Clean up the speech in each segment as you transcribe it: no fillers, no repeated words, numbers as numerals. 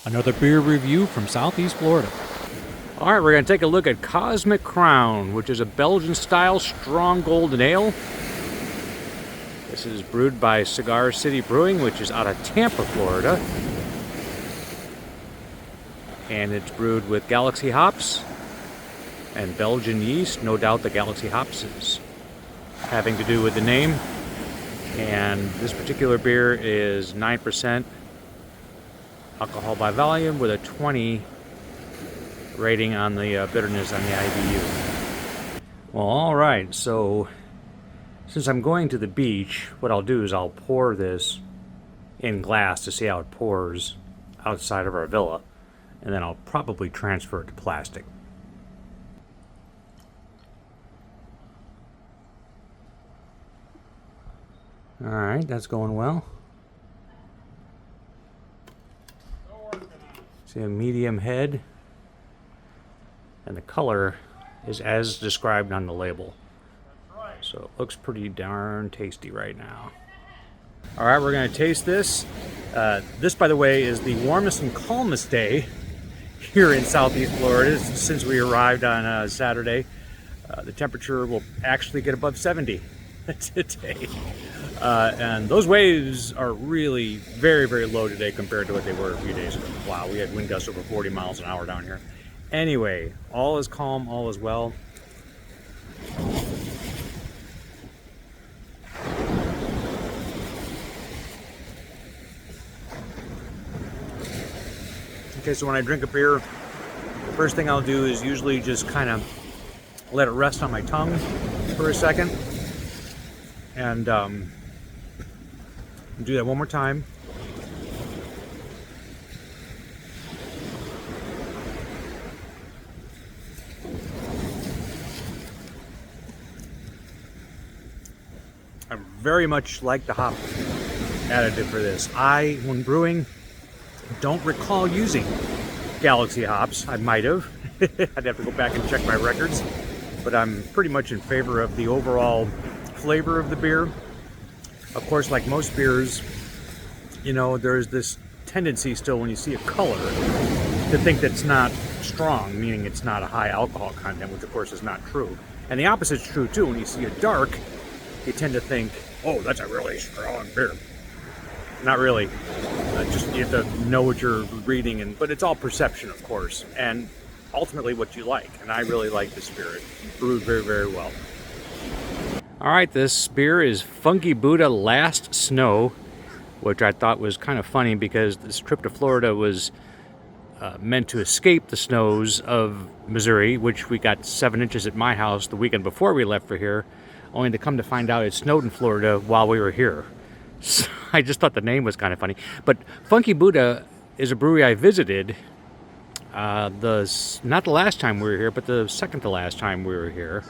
Another beer review from Southeast Florida. All right, we're going to take a look at Cosmic Crown, which is a Belgian-style strong golden ale. This is brewed by Cigar City Brewing, which is out of Tampa, Florida. And it's brewed with Galaxy hops and Belgian yeast. No doubt the Galaxy hops is having to do with the name. And this particular beer is 9% alcohol by volume with a 20 rating on the bitterness on the IBU. Well, all right, so since I'm going to the beach, what I'll do is I'll pour this in glass to see how it pours outside of our villa, and then I'll probably transfer it to plastic. All right, that's going well. See a medium head, and the color is as described on the label. So it looks pretty darn tasty right now. All right, we're going to taste this. This, by the way, is the warmest and calmest day here in Southeast Florida since we arrived on Saturday. The temperature will actually get above 70 today. And those waves are really very, very low today compared to what they were a few days ago. Wow, we had wind gusts over 40 miles an hour down here. Anyway, all is calm, all is well. Okay, so when I drink a beer, the first thing I'll do is usually just kind of let it rest on my tongue for a second. And do that one more time. I very much like the hop additive for this. When brewing, don't recall using Galaxy hops. I might have. I'd have to go back and check my records. But I'm pretty much in favor of the overall flavor of the beer. Of course, like most beers, you know, there's this tendency still when you see a color to think that's not strong, meaning it's not a high alcohol content, which of course is not true. And the opposite's true too. When you see a dark, you tend to think, oh, that's a really strong beer. Not really. Just you have to know what you're reading, but it's all perception, of course, and ultimately what you like. And I really like this beer. It's brewed very, very well. All right, this beer is Funky Buddha Last Snow, which I thought was kind of funny because this trip to Florida was meant to escape the snows of Missouri, which we got 7 inches at my house the weekend before we left for here, only to come to find out it snowed in Florida while we were here. So I just thought the name was kind of funny. But Funky Buddha is a brewery I visited not the last time we were here, but the second to last time we were here.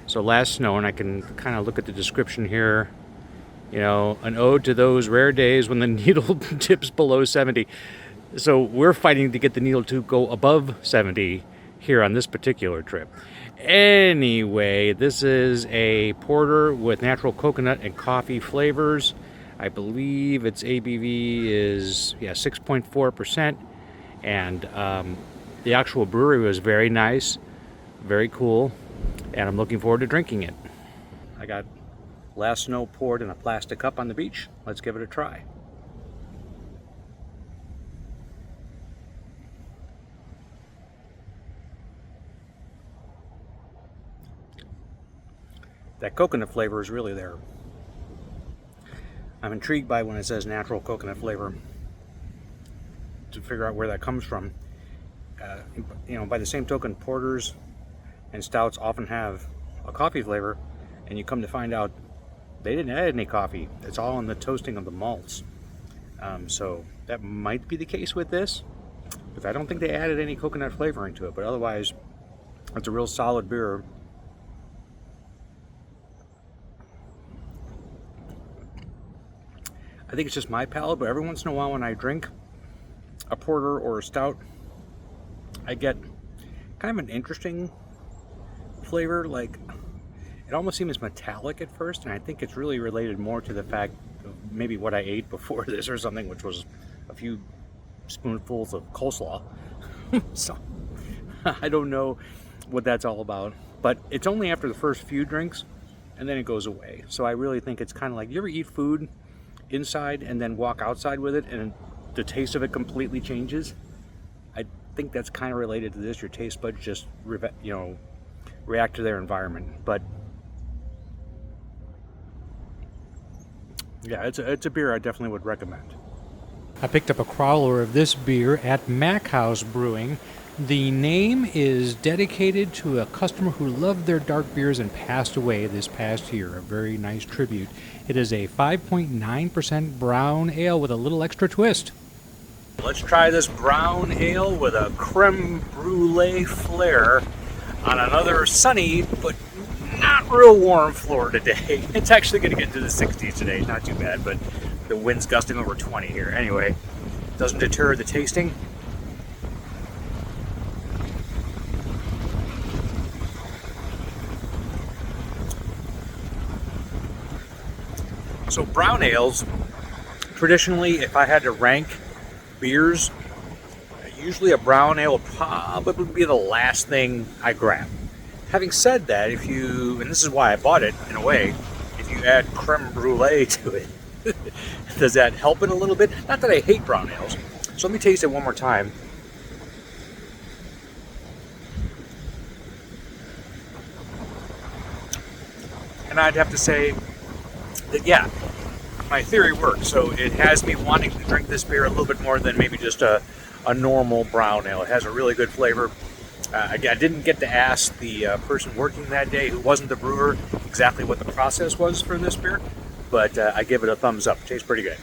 So last snow, and I can kind of look at the description here. You know, an ode to those rare days when the needle dips below 70. So we're fighting to get the needle to go above 70 here on this particular trip. Anyway, this is a porter with natural coconut and coffee flavors. I believe its ABV is 6.4%, and the actual brewery was very nice, very cool, and I'm looking forward to drinking it. I got Last Snow poured in a plastic cup on the beach. Let's give it a try. That coconut flavor is really there. I'm intrigued by when it says natural coconut flavor to figure out where that comes from. You know, by the same token, porters and stouts often have a coffee flavor, and you come to find out they didn't add any coffee. It's all in the toasting of the malts. So that might be the case with this, because I don't think they added any coconut flavoring to it, but otherwise it's a real solid beer. I think it's just my palate, but every once in a while when I drink a porter or a stout, I get kind of an interesting flavor. Like, it almost seems metallic at first, and I think it's really related more to the fact of maybe what I ate before this or something, which was a few spoonfuls of coleslaw. So I don't know what that's all about, but it's only after the first few drinks and then it goes away. So I really think it's kind of like, you ever eat food inside and then walk outside with it and the taste of it completely changes? I think that's kind of related to this. Your taste buds just react to their environment. But yeah, it's a beer I definitely would recommend. I picked up a crowler of this beer at Mack Brewing. The name is dedicated to a customer who loved their dark beers and passed away this past year. A very nice tribute. It is a 5.9% brown ale with a little extra twist. Let's try this brown ale with a creme brulee flair on another sunny but not real warm floor today. It's actually going to get into the 60s today. Not too bad, but the wind's gusting over 20 here. Anyway, doesn't deter the tasting. So brown ales, traditionally, if I had to rank beers, usually a brown ale would probably be the last thing I grab. Having said that, and this is why I bought it in a way, if you add creme brulee to it, does that help it a little bit? Not that I hate brown ales. So let me taste it one more time. And I'd have to say that, yeah, my theory works. So it has me wanting to drink this beer a little bit more than maybe just a normal brown ale. It has a really good flavor. I didn't get to ask the person working that day, who wasn't the brewer, exactly what the process was for this beer, but I give it a thumbs up. It tastes pretty good.